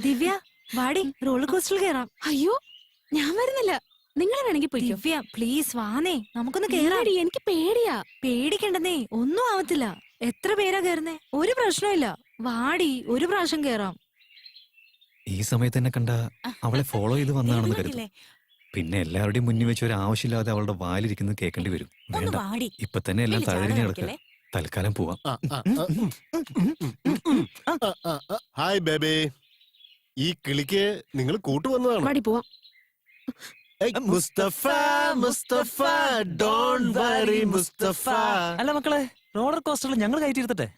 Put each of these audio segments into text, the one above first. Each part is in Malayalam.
ദിവ്യ വാടി, റോളർ കോസ്റ്ററിൽ കയറാം. അയ്യോ, ഞാൻ വരുന്നില്ല. നിങ്ങൾ വേണമെങ്കിൽ പോയി. ദിവ്യ പ്ലീസ് വാന്നേ, നമുക്കൊന്ന് കേറാം. എനിക്ക് പേടിയാ. പേടിക്കണ്ടെന്നേ, ഒന്നും ആവത്തില്ല. എത്ര പേരാ കയറുന്നേ? ഒരു പ്രശ്നമില്ല. വാടി, ഒരു പ്രാവശ്യം കേറാം. ഈ സമയത്ത് തന്നെ കണ്ട അവളെ ഫോളോ ചെയ്ത് വന്നാണെന്ന് കരുതും. പിന്നെ എല്ലാവരുടെയും മുന്നിൽ വെച്ച് ഒരു ആവശ്യമില്ലാതെ അവളുടെ വാലിരിക്കുന്നത് കേൾക്കേണ്ടി വരും. വേണ്ട, ഇപ്പൊ തന്നെ എല്ലാം തഴഞ്ഞു കിടക്കുക. തൽക്കാലം പോവാം. ഹായ് ബേബി, ഈ കിളിക്ക് നിങ്ങൾ കൂട്ടുവന്നതാണ്. പോവാം. Mustafa Mustafa don't worry Mustafa. അല്ല മക്കളെ, റോളർ കോസ്റ്ററിൽ ഞങ്ങൾ കയറ്റിയിരുത്തട്ടെ?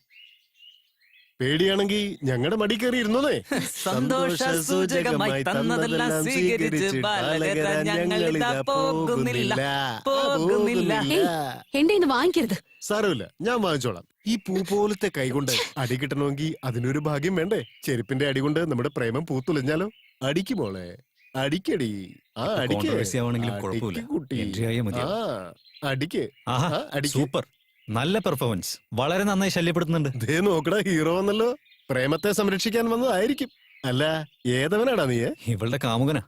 പേടിയാണെങ്കിൽ ഞങ്ങളുടെ മടി കയറി ഇരുന്നേ. സന്തോഷ സൂചകമായി തന്നതെല്ലാം സ്വീകരിച്ച് ഞങ്ങളിതാ പോകുന്നില്ല. എന്റെ ഇന്ന് വാങ്ങിക്കരുത്. സാരമില്ല, ഞാൻ വാങ്ങിച്ചോളാം. ഈ പൂ പോലത്തെ കൈകൊണ്ട് അടി കിട്ടണമെങ്കിൽ അതിനൊരു ഭാഗ്യം വേണ്ടേ? ചെരുപ്പിന്റെ അടി കൊണ്ട് നമ്മുടെ പ്രേമം പൂത്തുലഞ്ഞാലോ? അടിക്ക് മോളെ, അടിക്കടി. ആ അടിക്ക് സൂപ്പർ, നല്ല പെർഫോമൻസ്. വളരെ നന്നായി ശല്യപ്പെടുത്തുന്നുണ്ട്. ദേ നോക്കടാ, ഹീറോ വന്നല്ലോ. പ്രേമത്തെ സംരക്ഷിക്കാൻ വന്നതായിരിക്കും. അല്ല, ഏതവനാടാ നീ? ഇവളുടെ കാമുകനാ.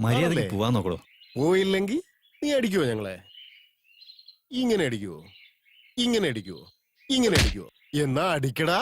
മര്യാദയ്ക്ക് പോവാൻ നോക്കണോ? പോയില്ലെങ്കിൽ നീ അടിക്കുവോ ഞങ്ങളെ? ഇങ്ങനെ അടിക്കുവോ? ഇങ്ങനെ അടിക്കുവോ? ഇങ്ങനെ അടിക്കുവോ? എന്നാ അടിക്കടാ.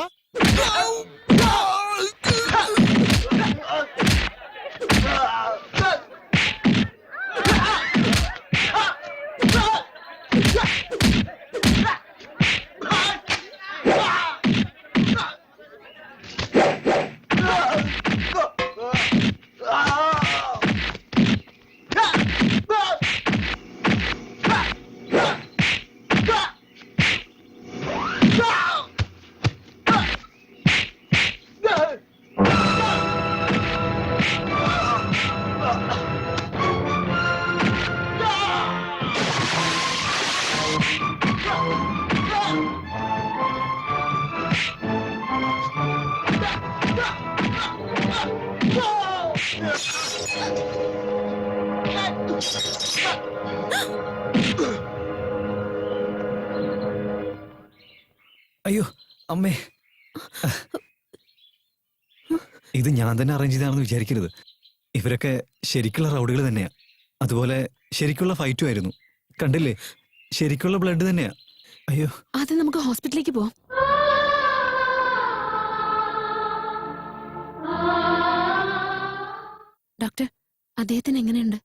അയ്യോ അമ്മേ, ഇത് ഞാൻ തന്നെ അറേഞ്ച് ചെയ്താണെന്ന് വിചാരിക്കരുത്. ഇവരൊക്കെ ശരിക്കുള്ള റൗഡികൾ തന്നെയാ. അതുപോലെ ശരിക്കുള്ള ഫൈറ്റും ആയിരുന്നു. കണ്ടില്ലേ, ശരിക്കുള്ള ബ്ലഡ് തന്നെയാ. അയ്യോ, അത് നമുക്ക് ഹോസ്പിറ്റലിലേക്ക് പോവാം. ഡോക്ടർ, അദ്ദേഹത്തിന് എങ്ങനെയുണ്ട്?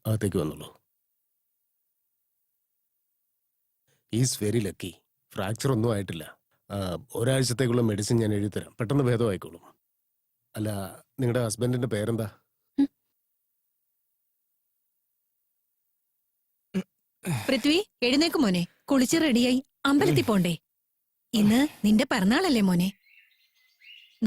അകത്തേക്ക് വന്നുള്ളൂ. Is very lucky. ഫ്രാക്ചർ ഒന്നും ആയിട്ടില്ല. ഒരാഴ്ചത്തേക്കുള്ള മെഡിസിൻ ഞാൻ എഴുതിത്തരാം. പെട്ടെന്ന് ഭേദമായിക്കോളും. അല്ല, നിങ്ങളുടെ ഹസ്ബൻഡിന്റെ പേരെന്താ? പൃഥ്വി, എഴുന്നേക്ക് മോനെ. കുളിച്ച് റെഡിയായി അമ്പലത്തിൽ പോണ്ടേ? ഇന്ന് നിന്റെ പിറന്നാളല്ലേ മോനെ?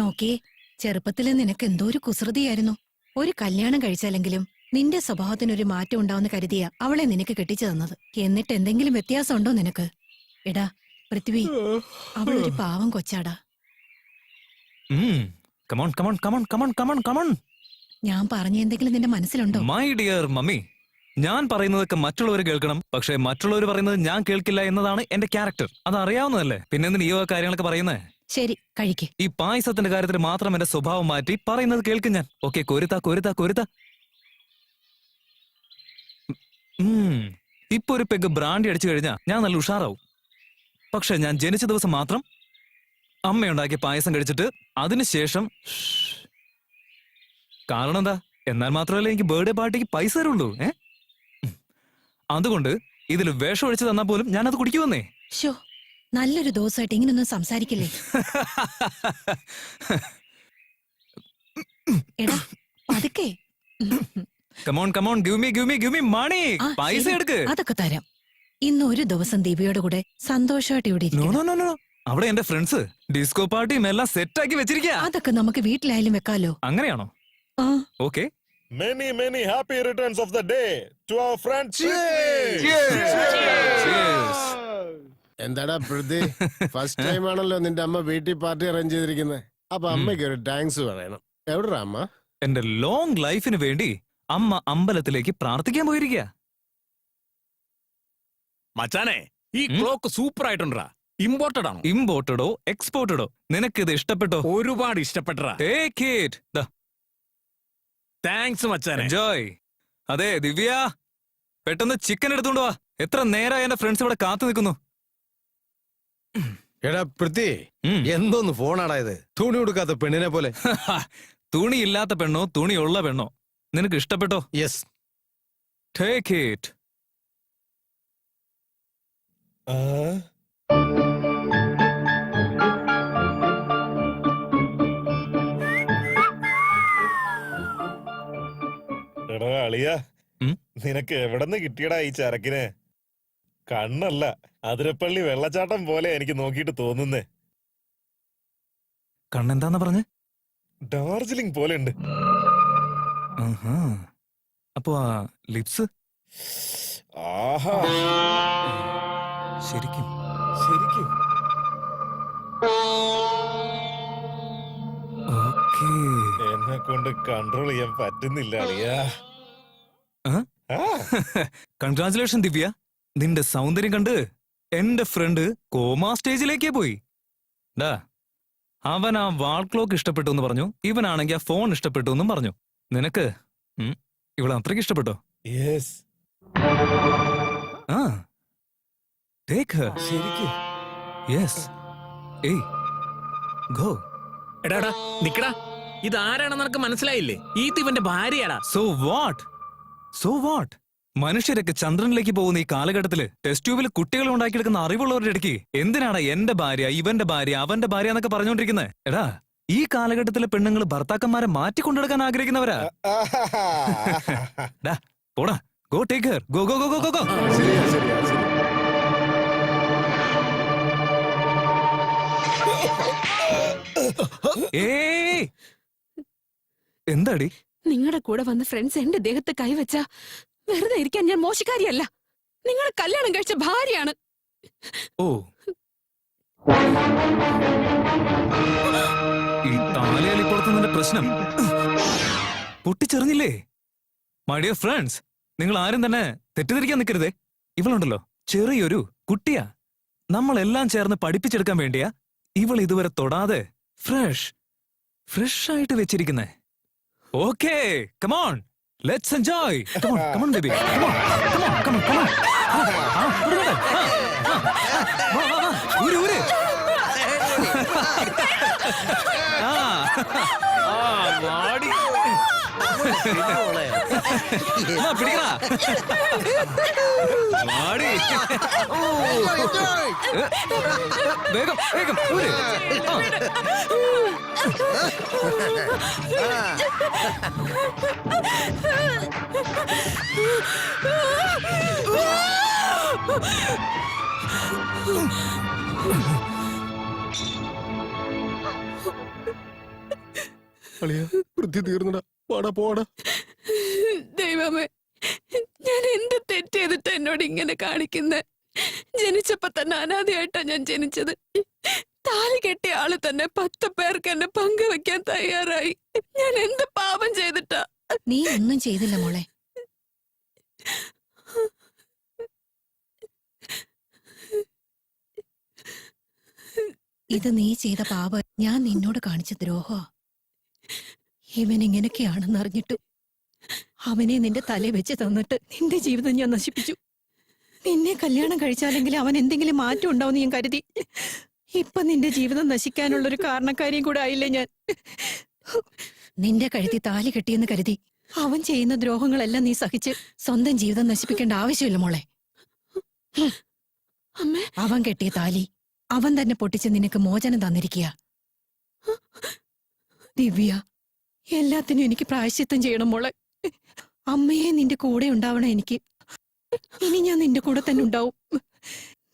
നോക്കിയേ, ചെറുപ്പത്തില് നിനക്ക് എന്തോ ഒരു കുസൃതിയായിരുന്നു. ഒരു കല്യാണം കഴിച്ചാലെങ്കിലും നിന്റെ സ്വഭാവത്തിനൊരു മാറ്റം ഉണ്ടാവുന്ന കരുതിയ അവളെ നിനക്ക് കെട്ടിച്ചു തന്നത്. എന്നിട്ട് എന്തെങ്കിലും വ്യത്യാസം ഉണ്ടോ നിനക്ക്? എടാ പൃഥ്വി, അവളൊരു പാവം കൊച്ചാടാ. ഞാൻ പറഞ്ഞ എന്തെങ്കിലും നിന്റെ മനസ്സിലുണ്ടോ? മൈ ഡിയർ മമ്മി, ഞാൻ പറയുന്നതൊക്കെ മറ്റുള്ളവർ കേൾക്കണം, പക്ഷെ മറ്റുള്ളവർ പറയുന്നത് ഞാൻ കേൾക്കില്ല എന്നതാണ് എന്റെ ക്യാരക്ടർ. അത് അറിയാവുന്നതല്ലേ, പിന്നെ നീ ഈ കാര്യങ്ങളൊക്കെ പറയുന്നേ. ശരി, കഴിക്ക്. ഈ പായസത്തിന്റെ കാര്യത്തിൽ മാത്രം എന്റെ സ്വഭാവം മാറ്റി പറയുന്നത് കേൾക്കും ഞാൻ. ഓക്കെ, കൊരുത്ത കൊരുത്ത കൊരുത്ത. ഇപ്പൊ ഒരു പെഗ് ബ്രാൻഡി അടിച്ചു കഴിഞ്ഞാൽ ഞാൻ നല്ല ഉഷാറാവും. പക്ഷെ ഞാൻ ജനിച്ച ദിവസം മാത്രം അമ്മയുണ്ടാക്കിയ പായസം കഴിച്ചിട്ട് അതിനുശേഷം കാരണം എന്താ? എന്നാൽ മാത്രമല്ല എനിക്ക് ബർത്ത്ഡേ പാർട്ടിക്ക് പൈസ തരുള്ളൂ. അതുകൊണ്ട് ഇതിൽ വേഷം ഒഴിച്ചു തന്നാൽ പോലും ഞാനത് കുടിക്കുവന്നേ. ഷോ, നല്ലൊരു ദിവസമായിട്ട് ഇങ്ങനൊന്നും സംസാരിക്കില്ലേ? എടാ പതുക്കെ. Come on come on, give me give me give me money. പൈസ എടുക്ക്. അതൊക്കെ തരാം. ഇന്ന് ഒരു ദിവസം ദിവ്യയുടെ കൂടെ സന്തോഷമായിട്ട് ഇവിടെ ഇരിക്കണം. അവിടെ എന്റെ ഫ്രണ്ട്സ് ഡിസ്കോ പാർട്ടിയും എല്ലാം സെറ്റ് ആക്കി വെച്ചിരിക്കുക. അതൊക്കെ നമുക്ക് വീട്ടിലായാലും വെക്കാലോ. അങ്ങനെയാണോ? Okay. Many many happy returns of the day to our friends. എന്താടാ പൃഥ്വി, ഫസ്റ്റ് ടൈം ആണല്ലോ നിന്റെ അമ്മ വീട്ടിൽ പാർട്ടി അറേഞ്ച് ചെയ്തിരിക്കുന്നത്. അപ്പൊ അമ്മയ്ക്ക് ഒരു താങ്ക്സ് പറയണം. എവിടെടാ അമ്മ? എന്റെ ലോങ് ലൈഫിന് വേണ്ടി അമ്മ അമ്പലത്തിലേക്ക് പ്രാർത്ഥിക്കാൻ പോയിരിക്കുക. മച്ചാനെ, ഈ ക്ലോക്ക് സൂപ്പർ ആയിട്ടുണ്ടാ. ഇമ്പോർട്ടഡ് ആണോ? ഇമ്പോർട്ടഡോ എക്സ്പോർട്ടഡോ നിനക്കിത് ഇഷ്ടപ്പെട്ടോ? ഒരുപാട് ഇഷ്ടപ്പെട്ടടാ. Take it. താങ്ക്സ് മച്ചാനെ. എൻജോയ്. അതെ ദിവ്യ, പെട്ടെന്ന് ചിക്കൻ എടുത്തോണ്ട് വാ. എത്ര നേരമായി എന്റെ ഫ്രണ്ട്സ് ഇവിടെ കാത്തു നിൽക്കുന്നു. എടാ പൃഥ്വി, എന്തോന്ന് ഫോണാടാ ഇത്? തുണി കൊടുക്കാത്ത പെണ്ണിനെ പോലെ. തുണിയില്ലാത്ത പെണ്ണോ തുണിയുള്ള പെണ്ണോ നിനക്ക് ഇഷ്ടപ്പെട്ടോ? യെസ്. Take it. എടാ അളിയ, നിനക്ക് എവിടെന്ന് കിട്ടിയടാ ഈ ചരക്കിനെ? കണ്ണല്ല, അതിരപ്പള്ളി വെള്ളച്ചാട്ടം പോലെ എനിക്ക് നോക്കിയിട്ട് തോന്നുന്നേ. കണ്ണെന്താന്ന് പറഞ്ഞ്? ഡാർജിലിംഗ് പോലെ ഉണ്ട്. അപ്പൊ ആ ലിപ്സ്? ആഹാ, ശരിക്കും ശരിക്കും. ഓക്കേ. എന്നെ കൊണ്ട് കൺട്രോൾ ചെയ്യാൻ പറ്റുന്നില്ല അളിയാ. കൺഗ്രാചുലേഷൻ ദിവ്യ, നിന്റെ സൗന്ദര്യം കണ്ട് എന്റെ ഫ്രണ്ട് കോമാ സ്റ്റേജിലേക്കേ പോയി. ഡാ, അവൻ ആ വാൾ ക്ലോക്ക് ഇഷ്ടപ്പെട്ടു എന്ന് പറഞ്ഞു, ഇവനാണെങ്കിൽ ആ ഫോൺ ഇഷ്ടപ്പെട്ടു എന്നും പറഞ്ഞു. നിനക്ക് ഇവളെ അത്രയ്ക്ക് ഇഷ്ടപ്പെട്ടോ? യെസ്. ആ, ടേക്ക് ഹർ. ശരിക്കും? യെസ്. ഏയ്, ഗോ. എടാ നിക്കടാ, ഇതാരാണെന്ന് നിനക്ക് മനസ്സിലായില്ലേ? ഇവന്റെ ഭാര്യയാടാ. So what? So what? മനുഷ്യരൊക്കെ ചന്ദ്രനിലേക്ക് പോകുന്ന ഈ കാലഘട്ടത്തില് ടെസ്റ്റ് ട്യൂബിൽ കുട്ടികൾ ഉണ്ടാക്കിയെടുക്കുന്ന അറിവുള്ളവരുടെ ഇടയ്ക്ക് എന്തിനാണ് എന്റെ ഭാര്യ, ഇവന്റെ ഭാര്യ, അവന്റെ ഭാര്യ എന്നൊക്കെ പറഞ്ഞുകൊണ്ടിരിക്കുന്നത്? എടാ, ഈ കാലഘട്ടത്തിലെ പെണ്ണുങ്ങൾ ഭർത്താക്കന്മാരെ മാറ്റിക്കൊണ്ടെടുക്കാൻ ആഗ്രഹിക്കുന്നവരാ. ഡാ, പോടാ. Go take Har. Go go go go go. ശരിയാ ശരിയാ ശരി. ഏയ്, എന്താടി? നിങ്ങളുടെ കൂടെ വന്ന ഫ്രണ്ട്സ് എന്റെ ദേഹത്ത് കൈവച്ച വെറുതെ ഇരിക്കാൻ ഞാൻ മോശക്കാരിയല്ല. നിങ്ങളെ കല്യാണം കഴിച്ച ഭാര്യയാണ്. ഓ, ഈ താലയാലിപ്പുറത്തുനിന്റെ പ്രശ്നം പൊട്ടിച്ചെറിഞ്ഞില്ലേ? മൈ ഡിയർ ഫ്രണ്ട്സ്, നിങ്ങൾ ആരും തന്നെ തെറ്റിദ്ധരിക്കാൻ നിൽക്കരുതേ. ഇവളുണ്ടല്ലോ, ചെറിയൊരു കുട്ടിയാ. നമ്മളെല്ലാം ചേർന്ന് പഠിപ്പിച്ചെടുക്കാൻ വേണ്ടിയാ ഇവൾ ഇതുവരെ തൊടാതെ ഫ്രഷ് ആയിട്ട് വെച്ചിരിക്കുന്നേ. Okay, come on, let's enjoy. Come on baby, come on. ഊര്. മാടി. പിടിക്കടാ. മാടി. വേഗം വേഗം ഊര്. അളിയ, വൃത്തി തീർന്നടാ. പോടാ പോടാ. ദൈവമേ, ഞാൻ എന്ത് തെറ്റ് ചെയ്തിട്ട് എന്നോട് ഇങ്ങനെ കാണിക്കുന്നെ? ജനിച്ചപ്പോ തന്നെ അനാഥയായിട്ടാ ഞാൻ ജനിച്ചത്. താലി കെട്ടിയ ആള് തന്നെ 10 പേർക്ക് എന്നെ പങ്കുവെക്കാൻ തയ്യാറായി. ഞാൻ എന്ത് പാപം ചെയ്തിട്ടാ? നീ ഒന്നും ചെയ്തില്ല മോളെ. ഇത് നീ ചെയ്ത പാപം ഞാൻ നിന്നോട് കാണിച്ച ദ്രോഹമാ. ഇവൻ ഇങ്ങനെയൊക്കെയാണെന്നറിഞ്ഞിട്ടു അവനെ നിന്റെ തലയിൽ വെച്ച് തന്നിട്ട് നിന്റെ ജീവിതം ഞാൻ നശിപ്പിച്ചു. നിന്നെ കല്യാണം കഴിച്ചാലെങ്കിൽ അവൻ എന്തെങ്കിലും മാറ്റം ഉണ്ടാവുമെന്ന് ഞാൻ കരുതി. ഇപ്പൊ നിന്റെ ജീവിതം നശിക്കാനുള്ളൊരു കാരണക്കാരിയും കൂടെ ആയില്ലേ ഞാൻ. നിന്റെ കഴുത്തി താലി കെട്ടിയെന്ന് കരുതി അവൻ ചെയ്യുന്ന ദ്രോഹങ്ങളെല്ലാം നീ സഹിച്ച് സ്വന്തം ജീവിതം നശിപ്പിക്കേണ്ട ആവശ്യമില്ല മോളെ. അവൻ കെട്ടിയ താലി അവൻ തന്നെ പൊട്ടിച്ച് നിനക്ക് മോചനം തന്നിരിക്കുക. ദിവ്യ, എല്ലാത്തിനും എനിക്ക് പ്രായശ്ചിത്തം ചെയ്യണം മോളെ. അമ്മയെ നിന്റെ കൂടെ ഉണ്ടാവണം എനിക്ക്. ഇനി ഞാൻ നിന്റെ കൂടെ തന്നെ ഉണ്ടാവും.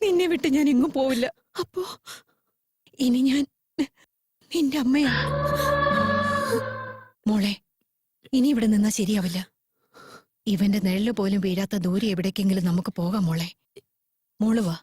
നിന്നെ വിട്ട് ഞാൻ എങ്ങും പോവില്ല. അപ്പോ ഇനി ഞാൻ നിന്റെ അമ്മയാ. മോളെ, ഇനി ഇവിടെ നിന്നാ ശരിയാവില്ല. ഇവന്റെ നിഴല് പോലും വീഴാത്ത ദൂരെ എവിടേക്കെങ്കിലും നമുക്ക് പോകാം മോളെ. മോള് വാ.